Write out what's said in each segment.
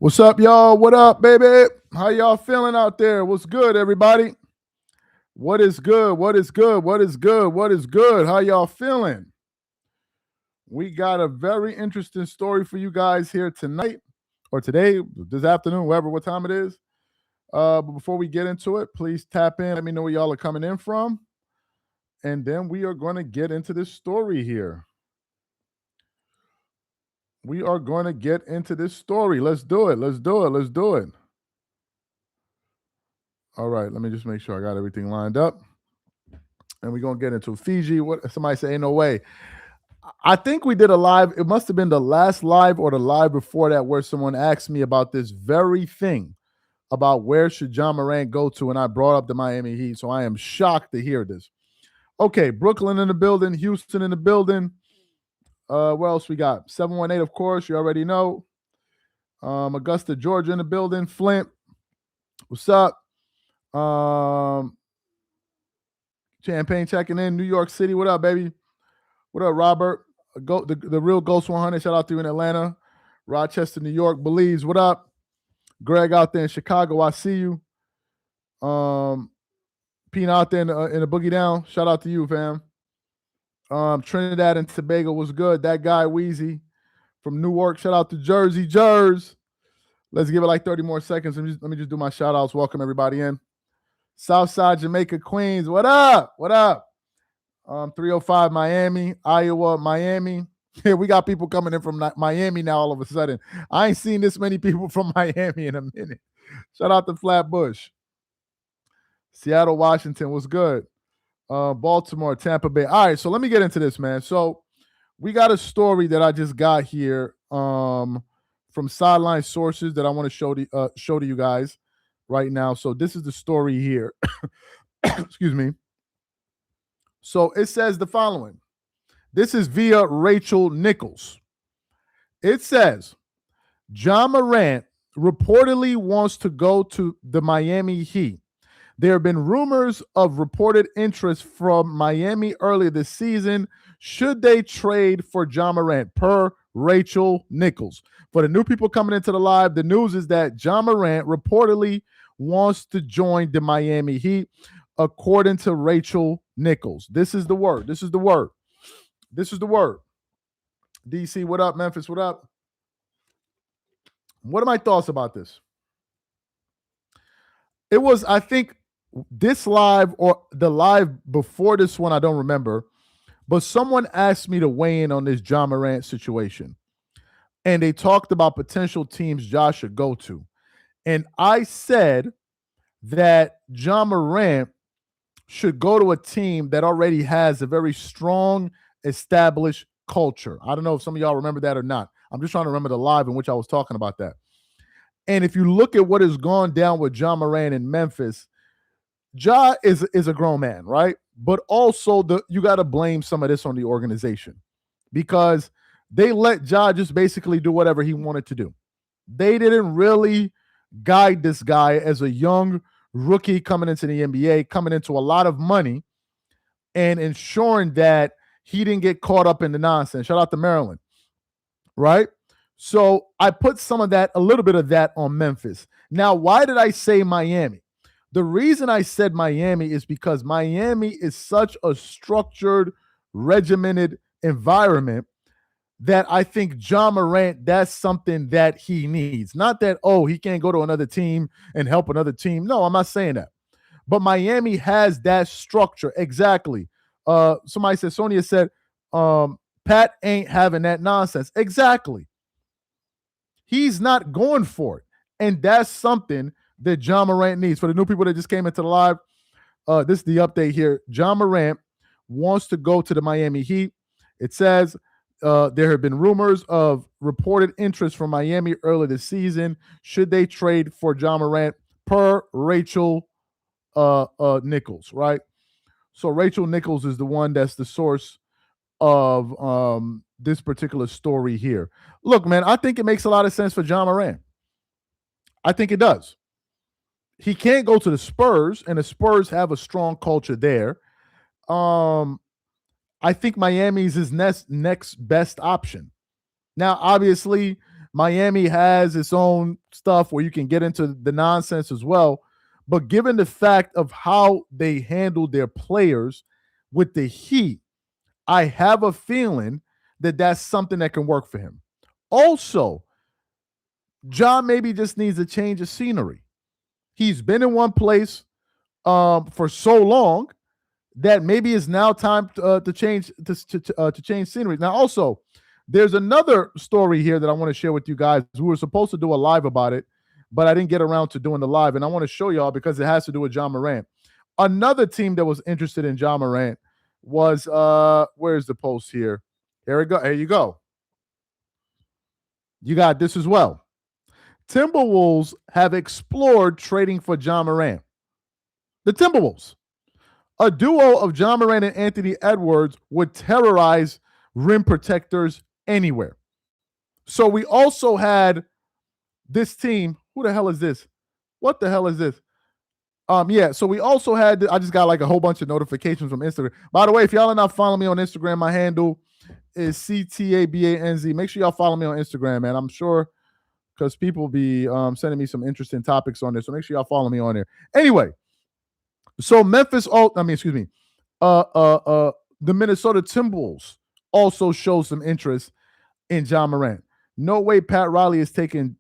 What's up, y'all? What up, baby? How y'all feeling out there? What's good, everybody? What is good? What is good? What is good? What is good? How y'all feeling? We got a very interesting story for you guys here tonight or today, this afternoon, whatever, what time it is. But before we get into it, please tap in. Let me know where y'all are coming in from. And then we are going to get into this story here. We are going to get into this story. Let's do it. Let's do it. Let's do it. All right, let me just make sure I got everything lined up. And we're going to get into Fiji. What somebody say, ain't no way. I think we did a live. It must have been the last live or the live before that where someone asked me about this very thing, about where should John Morant go to, and I brought up the Miami Heat. So I am shocked to hear this. Okay, Brooklyn in the building, Houston in the building. What else we got? 718, of course, you already know. Augusta, Georgia in the building. Flint, what's up? Champagne checking in. New York City, what up, baby? What up, Robert? The real Ghost 100. Shout out to you in Atlanta. Rochester, New York. Belize, what up? Greg out there in Chicago, I see you. Pete out there in the Boogie Down. Shout out to you, fam. Trinidad and Tobago was good. That guy, Wheezy from Newark. Shout out to Jersey. Let's give it like 30 more seconds. Let me just do my shout outs. Welcome everybody in. Southside Jamaica, Queens. What up? What up? 305 Miami, Iowa, Miami. Yeah, we got people coming in from Miami now all of a sudden. I ain't seen this many people from Miami in a minute. Shout out to Flatbush. Seattle, Washington was good. Baltimore, Tampa Bay. All right, so let me get into this, man. So we got a story that I just got here from sideline sources that I want to show to you guys right now. So this is the story here. Excuse me. So it says the following. This is via Rachel Nichols. It says, John Morant reportedly wants to go to the Miami Heat. There have been rumors of reported interest from Miami earlier this season. Should they trade for John Morant? Per Rachel Nichols. For the new people coming into the live, the news is that John Morant reportedly wants to join the Miami Heat, according to Rachel Nichols. This is the word. This is the word. This is the word. DC, what up? Memphis, what up? What are my thoughts about this? It was, I think, this live or the live before this one, I don't remember, but someone asked me to weigh in on this John Morant situation. And they talked about potential teams Josh should go to. And I said that John Morant should go to a team that already has a very strong, established culture. I don't know if some of y'all remember that or not. I'm just trying to remember the live in which I was talking about that. And if you look at what has gone down with John Morant in Memphis, Ja is a grown man, right? But also you got to blame some of this on the organization because they let Ja just basically do whatever he wanted to do. They didn't really guide this guy as a young rookie coming into the NBA, coming into a lot of money and ensuring that he didn't get caught up in the nonsense. Shout out to Maryland, right? So I put some of that, a little bit of that on Memphis. Now, why did I say Miami? The reason I said Miami is because Miami is such a structured, regimented environment that I think John Morant, that's something that he needs. Not that, oh, he can't go to another team and help another team. No, I'm not saying that. But Miami has that structure. Exactly. Somebody said, Sonia said, Pat ain't having that nonsense. Exactly. He's not going for it. And that's something that John Morant needs. For the new people that just came into the live, this is the update here. John Morant wants to go to the Miami Heat. It says there have been rumors of reported interest from Miami earlier this season. Should they trade for John Morant? Per Rachel Nichols, right? So Rachel Nichols is the one that's the source of this particular story here. Look, man, I think it makes a lot of sense for John Morant. I think it does. He can't go to the Spurs, and the Spurs have a strong culture there. I think Miami's his next best option. Now, obviously, Miami has its own stuff where you can get into the nonsense as well. But given the fact of how they handle their players with the Heat, I have a feeling that that's something that can work for him. Also, John maybe just needs a change of scenery. He's been in one place for so long that maybe it's now time to change to change scenery. Now, also, there's another story here that I want to share with you guys. We were supposed to do a live about it, but I didn't get around to doing the live, and I want to show y'all because it has to do with John Morant. Another team that was interested in John Morant was where's the post here? Here we go. Here you go. You got this as well. Timberwolves have explored trading for John Morant. The Timberwolves. A duo of John Morant and Anthony Edwards would terrorize rim protectors anywhere. So we also had this team. Who the hell is this? What the hell is this? Yeah, so we also had, I just got like a whole bunch of notifications from Instagram. By the way, if y'all are not following me on Instagram, my handle is CTABANZ. Make sure y'all follow me on Instagram, man. I'm sure because people be sending me some interesting topics on there. So make sure y'all follow me on there. Anyway, so the Minnesota Timberwolves also show some interest in John Morant. No way Pat Riley is taking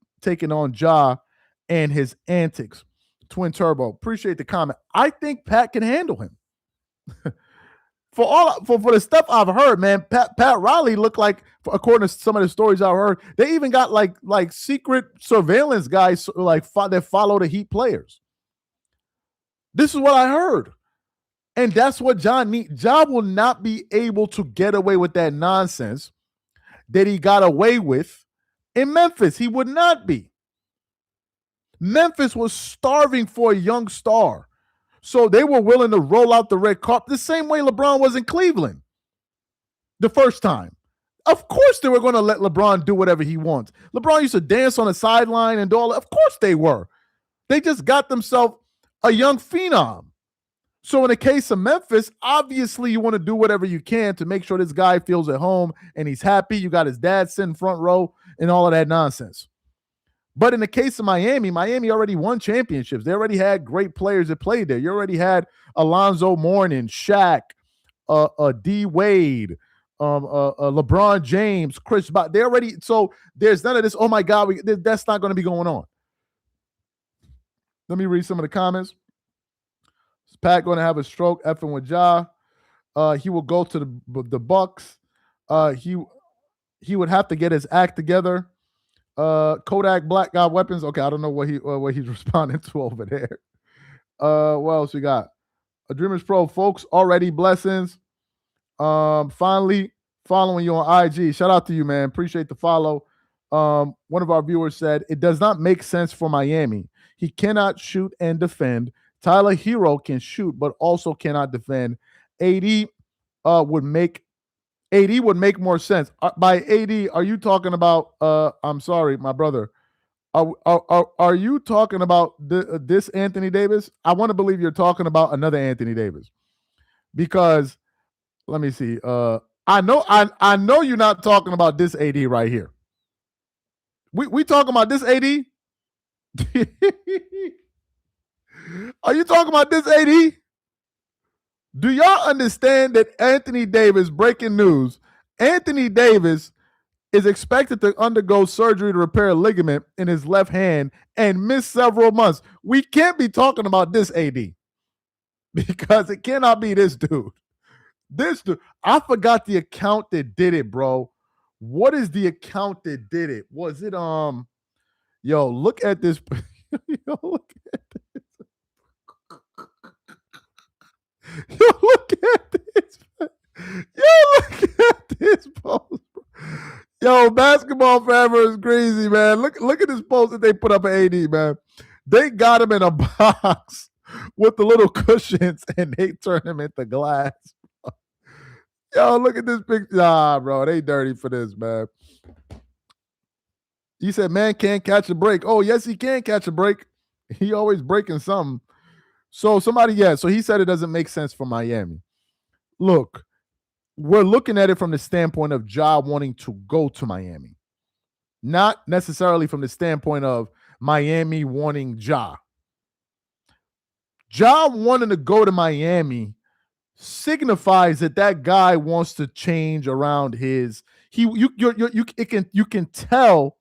on Ja and his antics. Twin Turbo, appreciate the comment. I think Pat can handle him. For the stuff I've heard, man, Pat Riley looked like, according to some of the stories I've heard, they even got like secret surveillance guys that follow the Heat players. This is what I heard. And that's what John needs. John will not be able to get away with that nonsense that he got away with in Memphis. He would not be. Memphis was starving for a young star. So they were willing to roll out the red carpet the same way LeBron was in Cleveland the first time. Of course they were going to let LeBron do whatever he wants. LeBron used to dance on the sideline and do all that. Of course they were. They just got themselves a young phenom. So in the case of Memphis, obviously you want to do whatever you can to make sure this guy feels at home and he's happy. You got his dad sitting front row and all of that nonsense. But in the case of Miami already won championships. They already had great players that played there. You already had Alonzo Mourning, Shaq, D Wade, LeBron James, Chris Bosh. They already, so there's none of this, oh my God, that's not going to be going on. Let me read some of the comments. Is Pat going to have a stroke effing with Ja? He will go to the Bucks. He would have to get his act together. Kodak Black got weapons. Okay, I don't know what he's responding to over there. What else we got? A Dreamers Pro, folks. Already blessings. Finally following you on IG. Shout out to you, man. Appreciate the follow. One of our viewers said it does not make sense for Miami. He cannot shoot and defend. Tyler Hero can shoot, but also cannot defend. AD would make more sense. By AD, are you talking about? I'm sorry, my brother. Are you talking about this Anthony Davis? I want to believe you're talking about another Anthony Davis, because let me see. I know you're not talking about this AD right here. We talking about this AD? Are you talking about this AD? Do y'all understand that Anthony Davis, breaking news, Anthony Davis is expected to undergo surgery to repair a ligament in his left hand and miss several months. We can't be talking about this AD because it cannot be this dude. This dude, I forgot the account that did it, bro. What is the account that did it? Was it yo, look at this. Yo, look at this. Yo, look at this. Yo, look at this post. Yo, Basketball Forever is crazy, man. Look at this post that they put up at AD, man. They got him in a box with the little cushions and they turned him into glass. Yo, look at this picture. Nah, bro, they dirty for this, man. He said, man can't catch a break. Oh, yes, he can catch a break. He always breaking something. So so he said it doesn't make sense for Miami. Look, we're looking at it from the standpoint of Ja wanting to go to Miami. not necessarily from the standpoint of Miami wanting Ja. Ja wanting to go to Miami signifies that that guy wants to change around his you can tell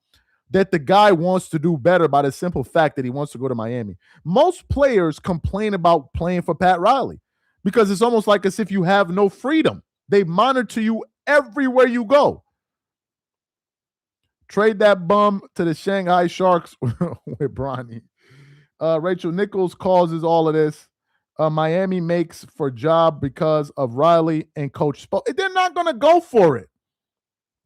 that the guy wants to do better by the simple fact that he wants to go to Miami. Most players complain about playing for Pat Riley because it's almost like as if you have no freedom. They monitor you everywhere you go. Trade that bum to the Shanghai Sharks with Bronny. Rachel Nichols causes all of this. Miami makes for job because of Riley and Coach Spo. They're not going to go for it.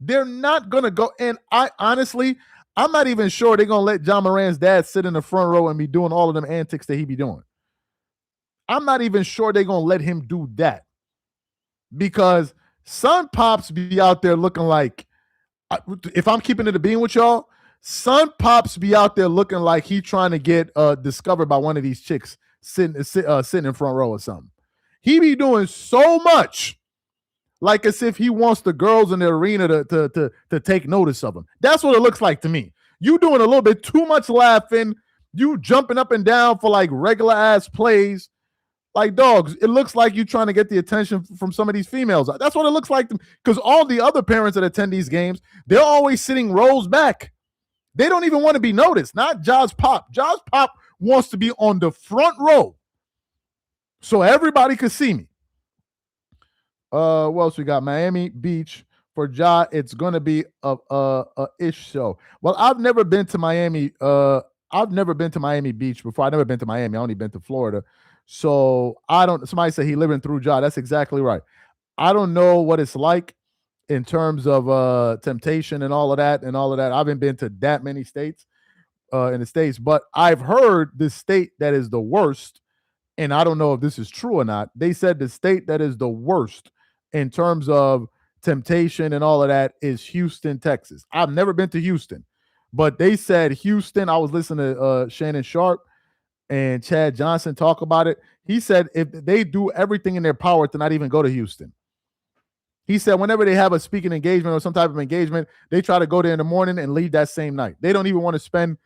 They're not going to go. And I honestly, I'm not even sure they're going to let John Morant's dad sit in the front row and be doing all of them antics that he be doing. I'm not even sure they're going to let him do that because Son Pops be out there looking like, if I'm keeping it a being with y'all, Son Pops be out there looking like he trying to get discovered by one of these chicks sitting in front row or something. He be doing so much like as if he wants the girls in the arena to take notice of him. That's what it looks like to me. You doing a little bit too much laughing. You jumping up and down for like regular ass plays. Like dogs, it looks like you trying to get the attention from some of these females. That's what it looks like because all the other parents that attend these games, they're always sitting rows back. They don't even want to be noticed. Not Ja's Pop. Ja's Pop wants to be on the front row so everybody could see me. What else we got? Miami Beach for Ja. It's gonna be a ish show. Well, I've never been to Miami. I've never been to Miami Beach before. I've never been to Miami. I only been to Florida. So I don't. Somebody said he living through Ja. That's exactly right. I don't know what it's like in terms of temptation and all of that. I haven't been to that many states in the States, but I've heard the state that is the worst, and I don't know if this is true or not. They said the state that is the worst in terms of temptation and all of that is Houston, Texas. I've never been to Houston, but they said Houston. I was listening to Shannon Sharp and Chad Johnson talk about it. He said if they do everything in their power to not even go to Houston. He said whenever they have a speaking engagement or some type of engagement, they try to go there in the morning and leave that same night. They don't even want to spend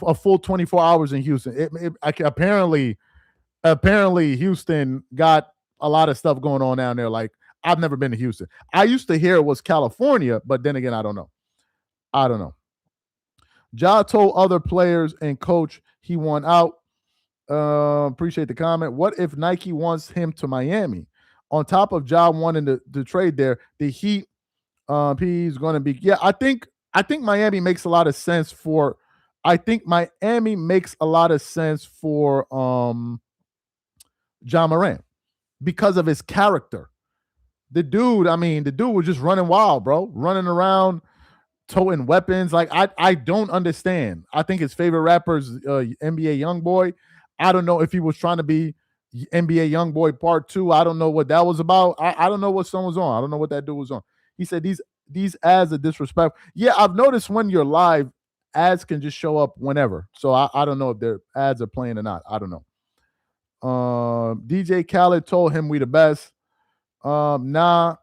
a full 24 hours in Houston. Apparently Houston got a lot of stuff going on down there. Like, I've never been to Houston. I used to hear it was California, but then again, I don't know. Ja told other players and coach he won out. Appreciate the comment. What if Nike wants him to Miami? On top of Ja wanting to trade there, the Heat, he's going to be. Yeah, I think Miami makes a lot of sense for. I think Miami makes a lot of sense for Ja Morant because of his character. The dude was just running wild, bro, running around, toting weapons. Like I don't understand. I think his favorite rapper is NBA YoungBoy. I don't know if he was trying to be NBA YoungBoy Part 2. I don't know what that was about. I don't know what song was on. I don't know what that dude was on. He said these ads are disrespectful. Yeah, I've noticed when you're live, ads can just show up whenever. So I don't know if their ads are playing or not. I don't know. DJ Khaled told him we the best. Nah,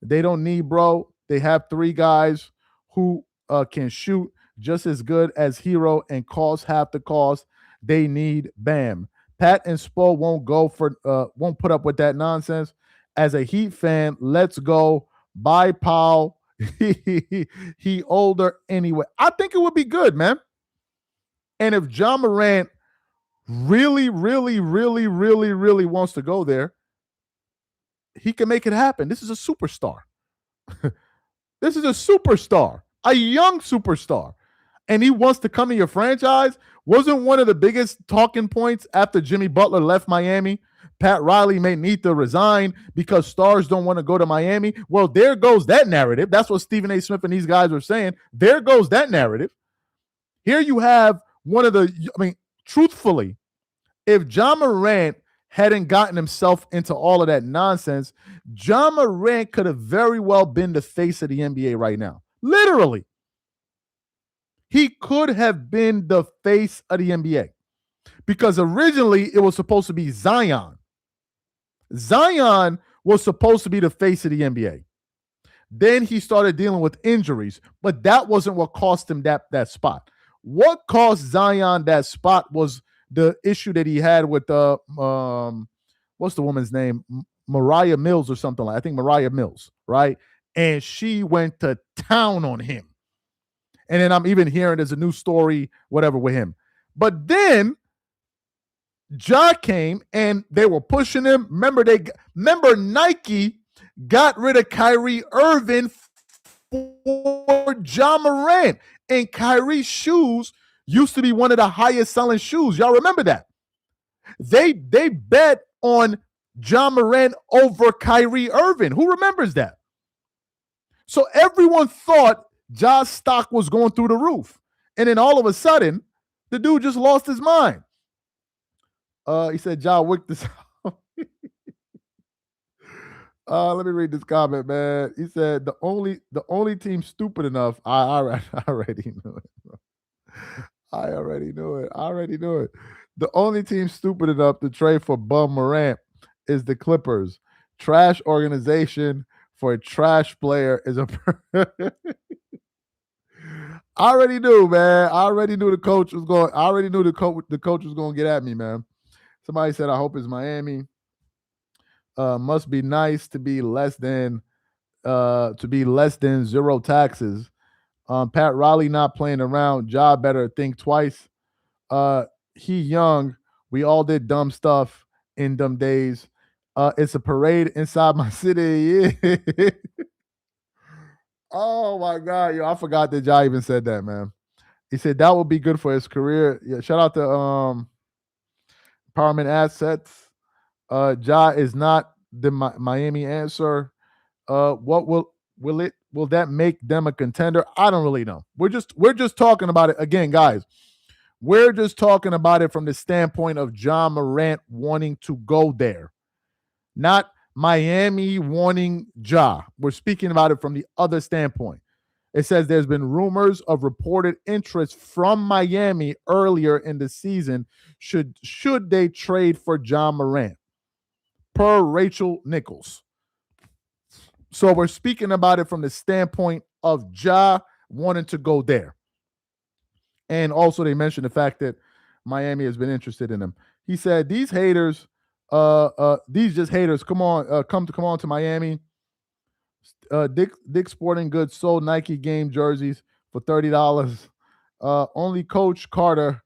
they don't need bro. They have 3 guys who can shoot just as good as Hero and cost half the cost. They need Bam. Pat and Spo won't put up with that nonsense. As a Heat fan, let's go. Bye, Powell. He older anyway. I think it would be good, man. And if Ja Morant really, really, really, really, really wants to go there, he can make it happen. This is a superstar. This is a superstar, a young superstar. And he wants to come to your franchise. Wasn't one of the biggest talking points after Jimmy Butler left Miami? Pat Riley may need to resign because stars don't want to go to Miami. Well, there goes that narrative. That's what Stephen A. Smith and these guys were saying. There goes that narrative. Here you have truthfully, if Ja Morant hadn't gotten himself into all of that nonsense, Ja Morant could have very well been the face of the NBA right now. Literally. He could have been the face of the NBA because originally it was supposed to be Zion. Zion was supposed to be the face of the NBA. Then he started dealing with injuries, but that wasn't what cost him that spot. What cost Zion that spot was the issue that he had with what's the woman's name? Mariah Mills or something like. I think Mariah Mills, right? And she went to town on him. And then I'm even hearing there's a new story, whatever, with him. But then Ja came and they were pushing him. Remember Nike got rid of Kyrie Irving for Ja Morant. And Kyrie's shoes used to be one of the highest selling shoes. Y'all remember that? They bet on Ja Morant over Kyrie Irving. Who remembers that? So everyone thought Ja's stock was going through the roof. And then all of a sudden, the dude just lost his mind. He said, Ja Wick this out. Let me read this comment, man. He said, the only team stupid enough. I already knew it. I already knew it. The only team stupid enough to trade for Bum Morant is the Clippers. Trash organization for a trash player is a. I already knew, man. I already knew the coach was going. I already knew the coach was going to get at me, man. Somebody said, "I hope it's Miami." Must be nice to be less than zero taxes. Pat Riley not playing around. Ja better think twice. He young. We all did dumb stuff in them days. It's a parade inside my city. Yeah. Oh my God, yo, I forgot that Ja even said that, man. He said that would be good for his career. Yeah, shout out to Empowerment Assets. Ja is not the Miami answer. What will that make them a contender? I don't really know. We're just talking about it again, guys. We're just talking about it from the standpoint of Ja Morant wanting to go there, not Miami wanting Ja. We're speaking about it from the other standpoint. It says there's been rumors of reported interest from Miami earlier in the season. Should they trade for Ja Morant? Per Rachel Nichols. So we're speaking about it from the standpoint of Ja wanting to go there. And also they mentioned the fact that Miami has been interested in him. He said, these haters, these just haters, come on to Miami. Dick Sporting Goods sold Nike game jerseys for $30. Only Coach Carter.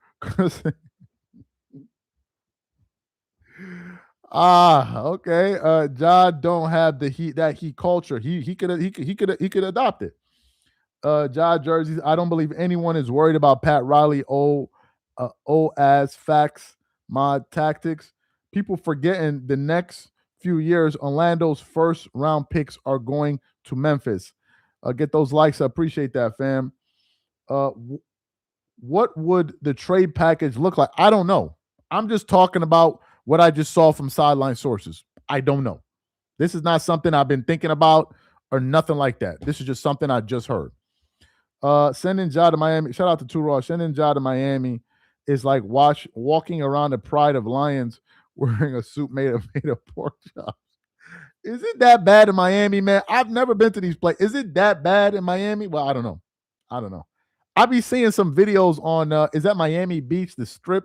Okay. Ja don't have the heat culture. He could adopt it. Ja jerseys. I don't believe anyone is worried about Pat Riley. As facts, mod tactics. People forgetting the next few years, Orlando's first round picks are going to Memphis. Get those likes. I appreciate that, fam. What would the trade package look like? I don't know. I'm just talking about what I just saw from sideline sources. I don't know. This is not something I've been thinking about or nothing like that. This is just something I just heard. Sending Ja to Miami. Shout out to Two Raw. Sending Ja to Miami is like walking around the Pride of Lions wearing a suit made of pork chops. Is it that bad in Miami, man? I've never been to these places. Is it that bad in Miami? Well, I don't know. I be seeing some videos on is that Miami Beach, the strip,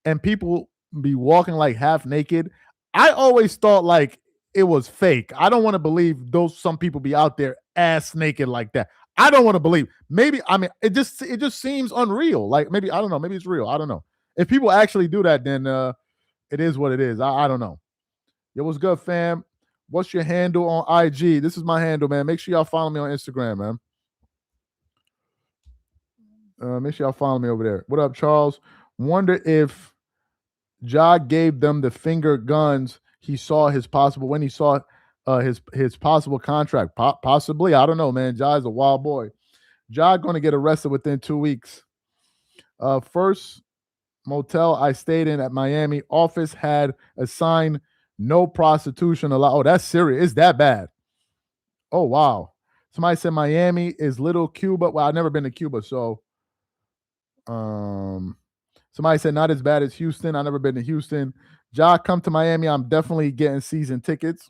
and people be walking like half naked. I always thought like it was fake. I don't want to believe some people be out there ass naked like that. I don't want to believe. Maybe it just seems unreal. Like maybe I don't know. Maybe it's real. I don't know. If people actually do that, then it is what it is. I don't know. Yo, what's good, fam? What's your handle on IG? This is my handle, man. Make sure y'all follow me on Instagram, man. Make sure y'all follow me over there. What up, Charles? Wonder if Ja gave them the finger guns he saw his possible when he saw his possible contract. Possibly, I don't know, man. Ja is a wild boy. Ja going to get arrested within 2 weeks. First motel I stayed in at Miami office had a sign, no prostitution allowed. Oh, that's serious. It's that bad. Oh, wow. Somebody said Miami is little Cuba. Well, I've never been to Cuba, so somebody said not as bad as Houston. I've never been to Houston. Ja, come to Miami. I'm definitely getting season tickets.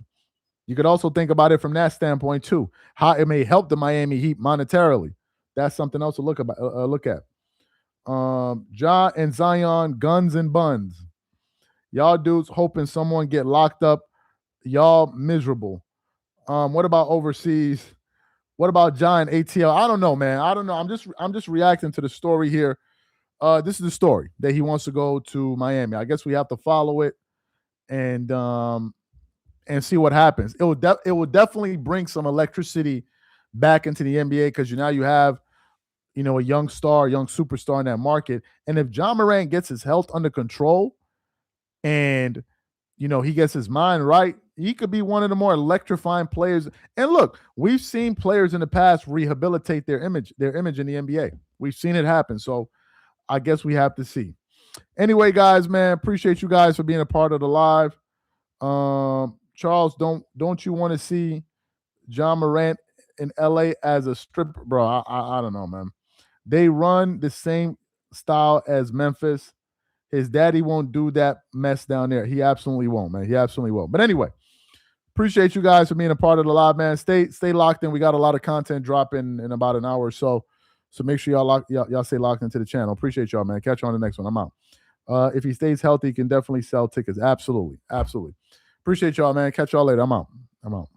You could also think about it from that standpoint too. How it may help the Miami Heat monetarily. That's something else to look at. Ja and Zion, guns and buns. Y'all dudes hoping someone get locked up. Y'all miserable. What about overseas? What about Ja and ATL? I don't know, man. I don't know. I'm just reacting to the story here. This is the story that he wants to go to Miami. I guess we have to follow it and see what happens. It will definitely bring some electricity back into the NBA because now you have a young superstar in that market. And if Ja Morant gets his health under control and he gets his mind right, he could be one of the more electrifying players. And look, we've seen players in the past rehabilitate their image in the NBA. We've seen it happen. So I guess we have to see. Anyway, guys, man, appreciate you guys for being a part of the live. Charles, don't you want to see Ja Morant in LA as a stripper? Bro, I don't know, man. They run the same style as Memphis. His daddy won't do that mess down there. He absolutely won't, man. He absolutely won't. But anyway, appreciate you guys for being a part of the live, man. Stay locked in. We got a lot of content dropping in about an hour or so. So make sure y'all stay locked into the channel. Appreciate y'all, man. Catch you on the next one. I'm out. If he stays healthy, he can definitely sell tickets. Absolutely. Appreciate y'all, man. Catch y'all later. I'm out.